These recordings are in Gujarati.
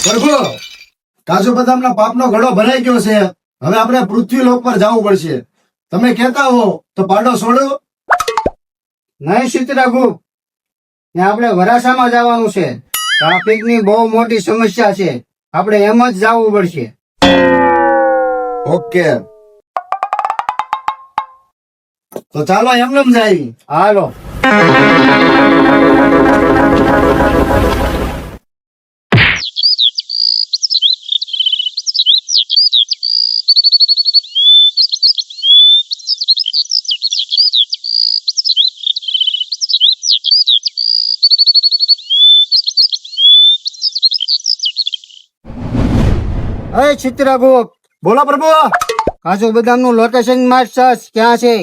પ્રભુ, કાજુ બદામના પાપનો ઘડો ભરાઈ ગયો છે. હવે આપણે પૃથ્વી લોક પર જવું પડશે. તમે કહેતા હો તો પાડો છોડો. નહીં ચિત્રગુપ્ત, ત્યાં આપણે વરાછામાં જવાનું છે. ટ્રાફિકની બહુ મોટી સમસ્યા છે. આપણે એમ જ જવું પડશે. ઓકે, તો ચાલો એમનેમ જાય. હાલો. હે ચિત્રગુપ્ત, બોલો પ્રભુ. કાજુ બદામનું લોકેશન માસ્ટર ક્યાં છે?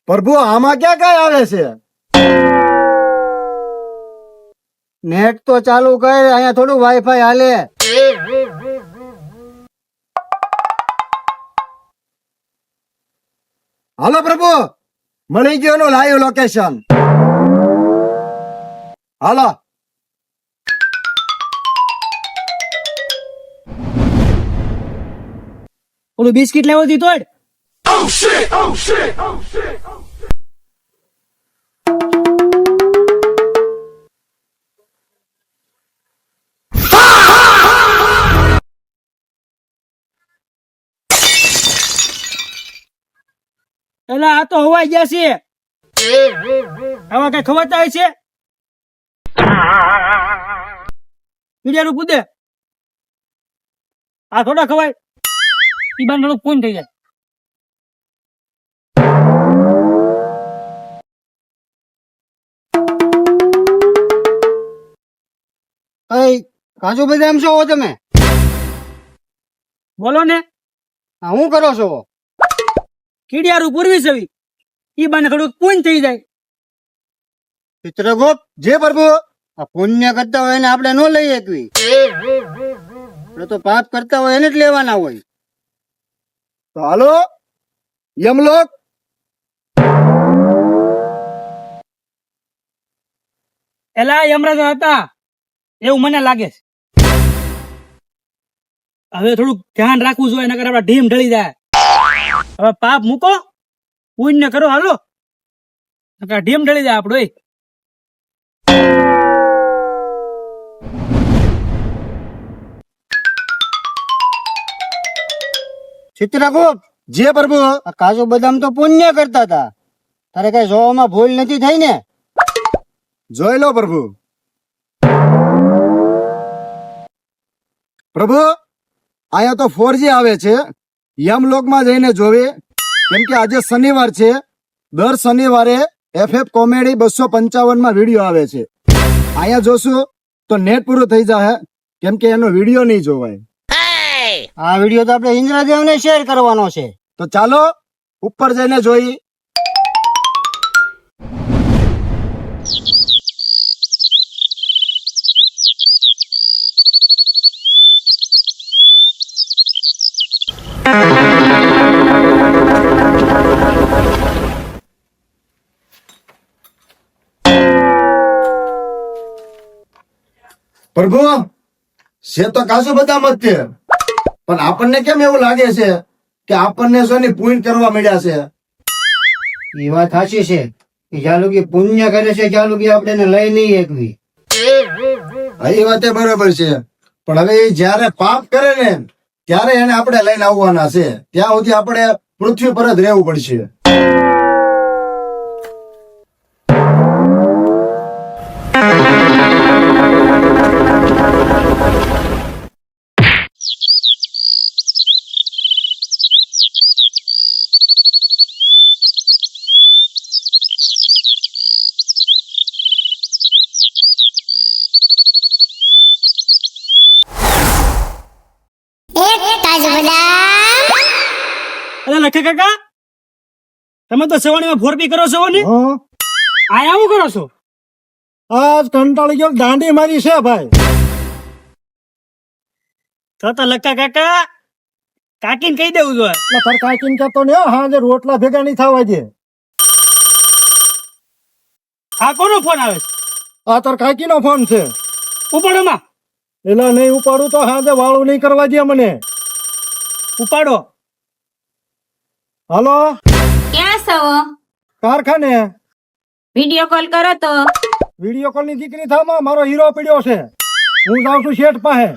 પ્રભુ, આમાં ક્યાં કઈ આવે છે? નેટ તો ચાલુ કર, અહીંયા થોડું વાઈફાઈ હાલે. હાલો પ્રભુ, મળી ગયો નું લાઈવ લોકેશન. હાલો. ઓલું બિસ્કિટ લેવો દી તોડ. એલા આ તો હવાઈ ગયા છે. આવા કઈ ખવાતા હોય છે? પીડિયાનું કૂદે. આ થોડા ખવાય. ઈ બાર થોડુંક પૂન થઈ જાય. કઈ કાજુ બદામ છો તમે? બોલો ને. આ શું કરો છો? કીડિયારું પૂરવી સવી. ઈ બાને થોડુંક પૂન થઈ જાય. ચિત્રગુપ્ત, જે પ્રભુ. આ પુણ્ય કરતા હોય એને આપણે ન લઈ શકવી. આપણે તો પાપ કરતા હોય એને જ લેવાના હોય. તો હાલો યમલોક. એલા યમરાજ હતા એવું મને લાગે છે. હવે થોડુંક ધ્યાન રાખવું જોઈએ, નકર આપડા ઢીમ ઢળી જાય. હવે પાપ મૂકો, પુણ્ય કરો, હાલો. નકર ઢીમ ઢળી જાય આપણો. ચિત્રગુપ્ત, જે પ્રભુ. આ કાજુ બદામ તો પુણ્ય કરતા હતા. તારે કઈ જોવામાં ભૂલ નથી થઈ ને? જોઈ લો પ્રભુ. પ્રભુ, અહીંયા તો 4G આવે છે. યમલોકમાં જઈને જોવે, કેમ કે આજે શનિવાર છે. દર શનિવારે FF કોમેડી 255 માં વિડીયો આવે છે. અહીંયા જોશું તો નેટ પૂરું થઈ જાય, કેમ કે એનો વિડીયો નહીં જોવાય. આ વિડીયો તો આપણે ઇન્દ્રદેવને શેર કરવાનો છે. તો ચાલો ઉપર જઈને જોઈ. પ્રભુ, છે તો કાજુ બદામ જ છે, પણ આપણને કેમ એવું લાગે છે કે આપણને સોની પૂન કરવા મળ્યા છે? એ વાત સાચી છે કે જ્યાં લોકો પુણ્ય કરે છે ત્યાં લોકો આપણે એને લઈ નહીં શકવી. હા, એ વાત બરોબર છે, પણ હવે એ જયારે પાપ કરે ને ત્યારે એને આપણે લઈને આવવાના છે. ત્યાં સુધી આપણે પૃથ્વી પર જ રહેવું પડશે. અરે લખે કાકા, તમે તો સવાણીમાં ફોરપી કરો છો ને? આયા હું કરો છો? આજ કંટાળી ગયો, દાંડી મારી છે ભાઈ. તો લખા કાકા કાકીને કહી દેવું જોઈએ. એટલે તાર કાકીને કહેતો ને હા જે રોટલા ભેગા નહીં થવા દે. આ કોનો ફોન આવે છે? આ તાર કાકીનો ફોન છે. ઉપાડો માં. એલા નહીં ઉપાડું તો હાજે વાળું નહીં કરવા દે મને. ઉપાડો. હાલો, ક્યાં છો? કારખાને. વિડીયો કોલ કરો તો. વિડીયો કોલ ની દીકરી થામાં મારો હીરો પડ્યો છે. હું જાઉં છું શેઠ પાસે.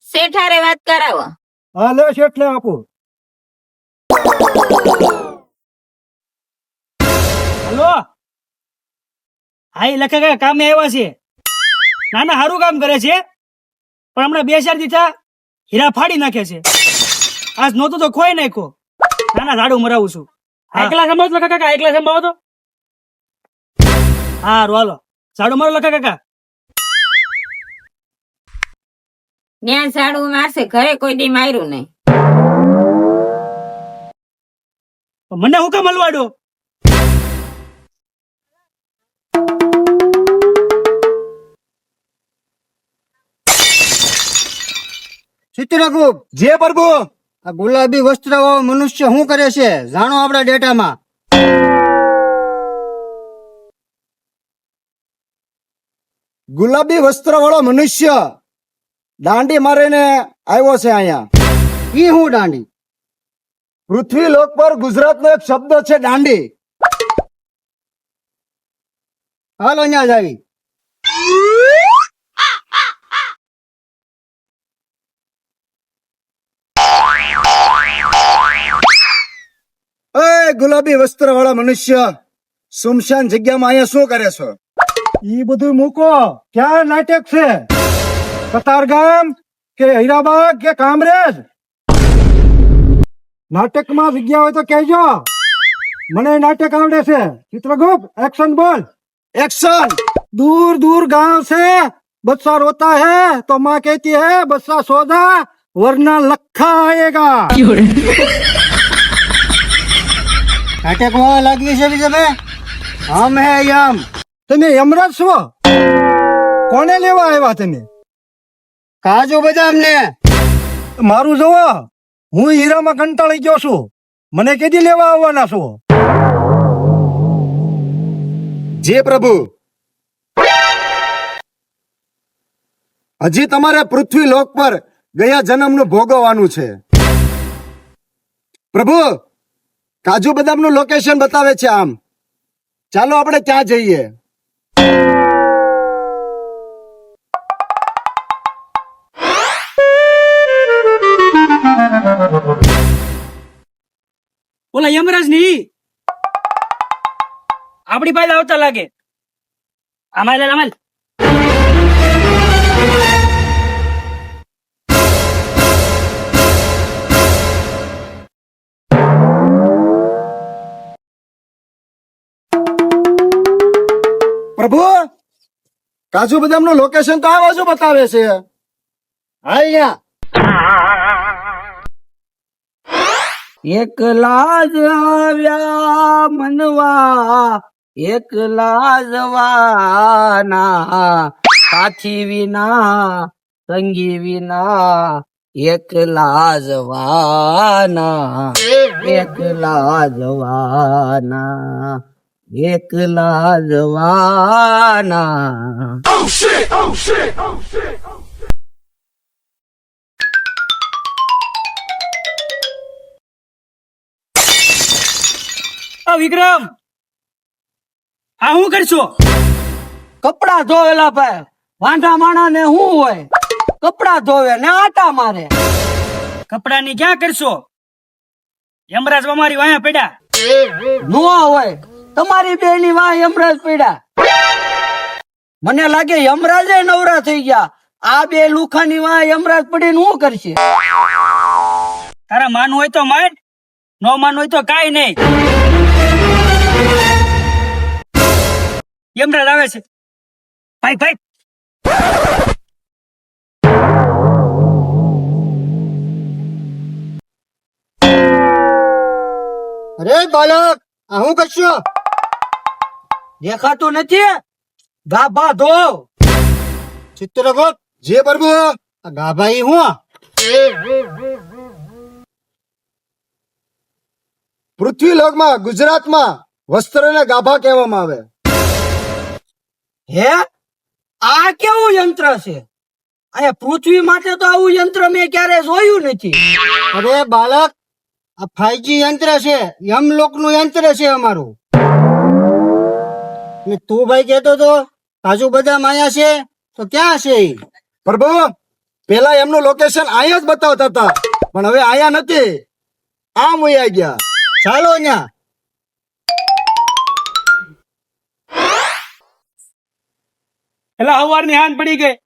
શેઠારે વાત કરાવો. હા લે શેઠ લે આપું. હલો. હા એ લખા કાકા કામે આવ્યા છે. ના ના સારું કામ કરે છે, પણ હમણાં 2-4 દી થયા હીરા ફાડી નાખે છે. આજ નહોતું તો ખોઈ નાખ્યો. ના ના ઝાડુ મરાવું છું. એકલા સંભાળો લખા કાકા, એકલા સંભાળો તો. હા હાલો ઝાડુ મારો લખા કાકા. ન્યા ઝાડુ મારશે, ઘરે કોઈ દી માર્યું નહીં. મને હું કામ હલવાડો? ચિત્રગુપ્ત, જે પ્રભુ. આ ગુલાબી વસ્ત્ર વાળો મનુષ્ય શું કરે છે જાણો આપણા ડેટામાં. ગુલાબી વસ્ત્ર વાળો મનુષ્ય દાંડી મારીને આવ્યો છે અહીંયા. ઈ હું દાંડી? પૃથ્વી લોક પર ગુજરાતનો એક શબ્દ છે દાંડી. હાલો ન્યા જ આવી. એ ગુલાબી વસ્ત્ર વાળા મનુષ્ય, સુમશાન જગ્યામાં અહીંયા શું કરે છો? ઈ બધું મૂકો. ક્યાં નાટક છે? કતારગામ કે હીરાબાગ કે કામરેજ? નાટકમાં જગ્યા હોય તો કહેજો. મને નાટક આવડે છે. ચિત્રગુપ્ત, એક્શન બોલ. એક્શન. दूर दूर गांव से बच्चा रोता है तो माँ कहती है बच्चा सो जा वरना लखा आएगा. નાટક માં લાગવી છે બી તમે? હમ હે યમ. તમે યમરાજ છો? કોને લેવા આવ્યા તમે? કાજુ બદામ ને. મારું જોવો, હું હીરામાં કંટાળી ગયો છું. મને કેદી લેવા આવવાના છો? જે પ્રભુ, હજી તમારે પૃથ્વી લોક પર ગયા જન્મનું ભોગવવાનું છે. પ્રભુ, કાજુ બદામનું લોકેશન બતાવે છે આમ. ચાલો આપણે ત્યાં જઈએ. ઓલા યમરાજ ની આપણી પાસે આવતા લાગે. અમાલ અમાલ. પ્રભુ, કાજુ બદામનું લોકેશન તો આ બાજુ બતાવે છે. હાલ્યા. એકલા જ આવ્યા મનવા, એકલા જવાના, સાથી વિના સંગી વિના, એકલા જવાના, એકલા જવાના, એકલા જવાના. વિક્રમ, આ શું કરશો? કપડા ધોવેલા ભાઈ, વાંઢા માણા ને શું હોય? કપડા ધોવે ને આટા મારે. કપડાની ક્યાં કરશો? યમરાજ અમારી વાયા પડ્યા. નો હોય, તમારી બે ની વાહ યમરાજ પડ્યા. મને લાગે યમરાજે નવરા થઈ ગયા. આ બે લુખાની વાહ યમરાજ પડીને શું કરશે? તારા માન હોય તો માંડ, નો માન હોય તો કાઈ નહીં. યમરાજ આવે છે. ભાઈ ભાઈ. અરે બાલક, આ હું કરશો? દેખાતું નથી? ગાભા ધો. ચિત્રગુપ્ત, જે પ્રભુ. આ ગાભાઈ હું? પૃથ્વીલોકમાં ગુજરાતમાં વસ્ત્રને ગાભા કહેવામાં આવે. હે આ કેવું યંત્ર છે? અહીંયા પૃથ્વી માટે તો આવું યંત્ર મેં ક્યારે જોયું નથી. અરે બાળક, આ 5G યંત્ર છે, યમલોકનું યંત્ર છે અમારું. ને તું ભાઈ કહેતો તો કાજુ બદામ આયા છે, તો ક્યાં છે ઈ? પ્રભુ, પેલા એમનું લોકેશન અહીંયા જ બતાવતા હતા, પણ હવે આયા નથી, આમ વયા ગયા. ચાલો ન્યા. એટલે હવારની હાન પડી ગઈ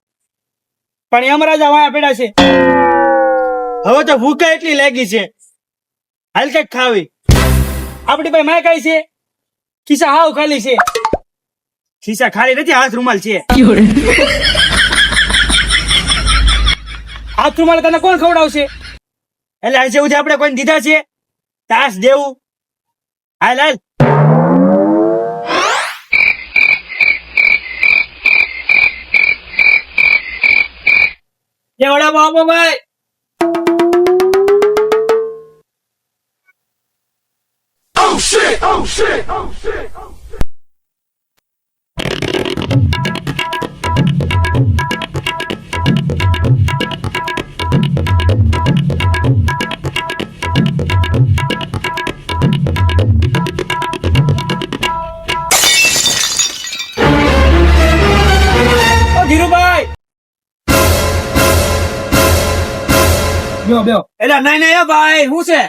પણ યમરાજા વાયા પડ્યા છે. હવે તો ભૂખ એટલી લાગી છે, હાલ કઈક ખાવી. આપડી પાસે માય કઈ છે? ખિસ્સા હાવ ખાલી છે. ખિસ્સા ખાલી નથી, હાથ રૂમાલ છે. હાથ રૂમાલ તને કોણ ખવડાવશે? એટલે આજે સુધી આપણે કોઈને દીધા છે? તાસ દેવું. હાલ હાલ. એ વડા બાબો ભાઈ, ઓ ધીરુભાઈ. બેહો બેહો. એટલે નહીં નહીં હે ભાઈ, શું છે?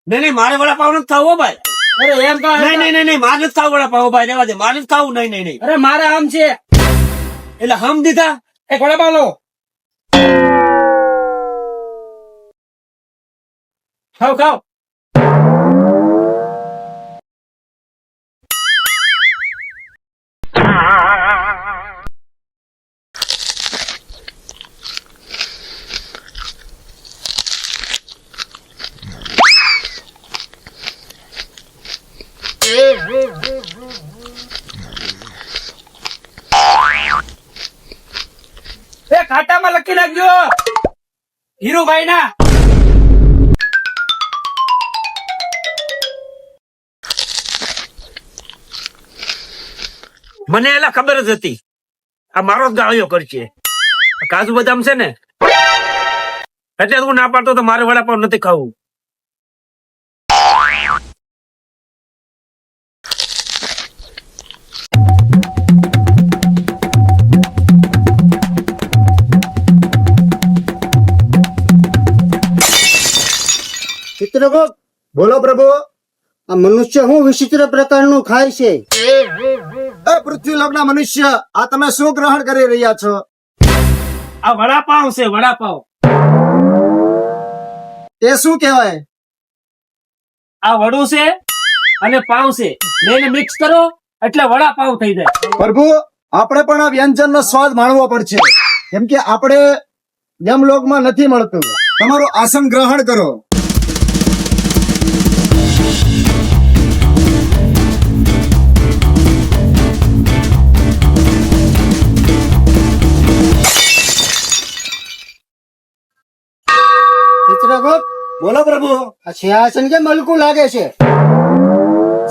નહીં નહીં, મારે વડાપાવ નથી ખાવું હો ભાઈ. અરે એમ કહો. નહીં નહીં નહીં, મારે નથી ખાવું વડાપાવ ભાઈ, રહેવા દે, મારે નથી ખાવું. નહીં નહીં નહીં, અરે મારે આમ છે. એટલે હમ દીધા એક વડાપાવ લો. ખાવ ખાવ. એ ખાતામાં લખી નાખજો હીરુભાઈ ના. મને એલા ખબર જ હતી આ મારો જ ગાળિયો કરશે. કાજુ બદામ છે ને એટલે હું ના પાડતો તો મારે વડાપાવ નથી ખાવું. ચિત્રગુપ્ત, બોલો પ્રભુ. આ મનુષ્ય શું વિચિત્ર પ્રકારનું ખાય છે? એ પૃથ્વીલોકના મનુષ્ય, આ તમે શું ગ્રહણ કરી રહ્યા છો? આ વડાપાવ છે, વડાપાવ. એ શું કહેવાય? આ વડું છે અને પાવ છે, બેને મિક્સ કરો એટલે વડાપાવ થઈ જાય. પ્રભુ, આપણે પણ આ વ્યંજનનો સ્વાદ માણવો પડશે, કેમ કે આપણે યમલોકમાં નથી મળતું. તમારું આસન ગ્રહણ કરો. ચિત્રગુપ્ત, બોલો પ્રભુ. આ સિંહાસન કેમ હલકું લાગે છે?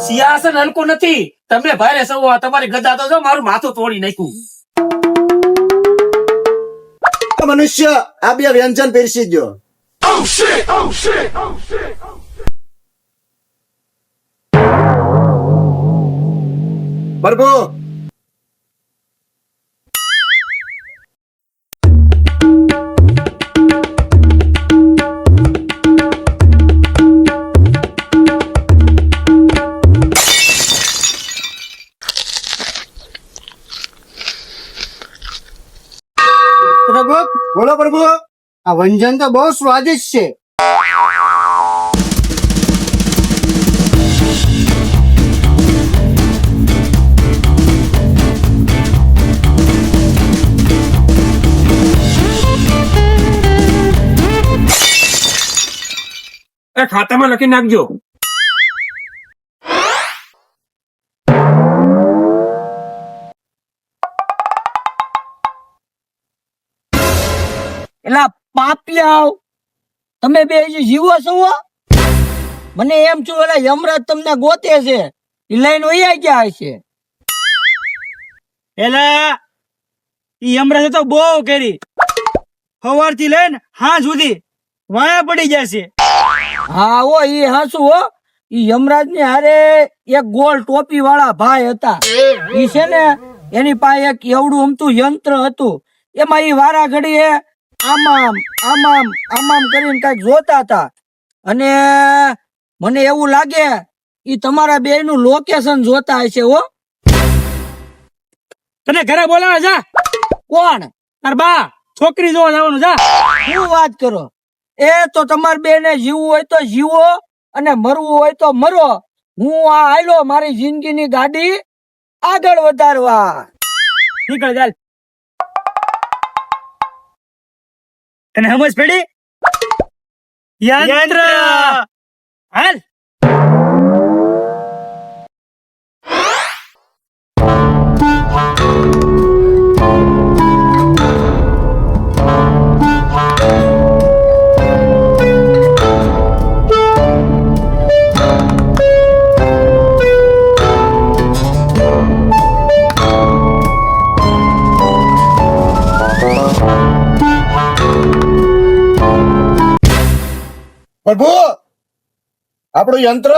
સિંહાસન હલકું નથી, તમે ભારે સૌ તમારી ગદા તો જો મારું માથું તોડી નાખ્યું. મનુષ્ય, આ બે વ્યંજન પીરસી દો. પ્રભુ, ચિત્રગુપ્ત, બોલો પ્રભુ. આ વ્યંજન તો બહુ સ્વાદિષ્ટ છે. એ ખાતામાં લખી નાખજો. એલા પાપિયાઓ, તમે બે હજી જીવો છો? મને એમ છું ઓલા યમરાજ તમને ગોતે છે ઈ લઈને વયા ગયા હશે. એલા ઈ હમણાં તો બહુ કરી સવારથી લઈને હાંજ સુધી વાયા પડી જશે. હા ઓ ઈ હાસુ હો. ઈ યમરાજ ની હારે એક ગોળ ટોપી વાળા ભાઈ હતા. ઈ છે ને એની પાસે એક એવડું અમતું યંત્ર હતું. એમાં ઈ વારા ઘડીએ આમામ આમામ આમામ કરીને કઈક જોતા હતા. અને મને એવું લાગે ઈ તમારા બે નું લોકેશન જોતા હશે હો. તને ઘરે બોલાવે જા. કોણ? તાર બા છોકરી જોવા જવાનું જા. શું વાત કરો? એ તો તમારે બે ને જીવવું હોય તો જીવો અને મરવું હોય તો મરો. હું આ આયલો મારી જિંદગીની ગાડી આગળ વધારવા. નીકળ ચાલ. તને સમજ પડી? યંત્ર હાલ. પ્રભુ આપણું યંત્ર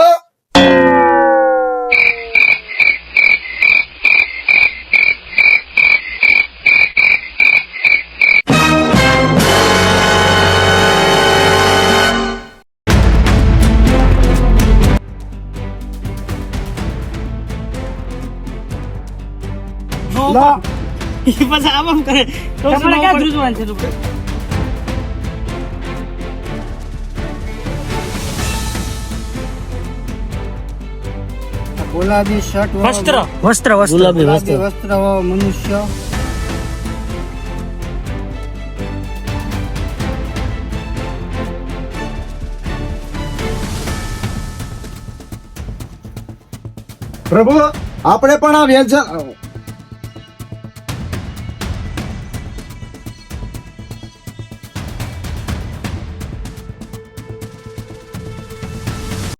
ઈ પાછા આમ કરે તો તમારે ક્યાં ધ્રુજવાનું છે તું? ગુલાબી શર્ટ વસ્ત્ર વસ્ત્ર વસ્ત્ર ગુલાબી વસ્ત્ર વાળો મનુષ્ય. પ્રભુ આપણે પણ આ વ્યંજન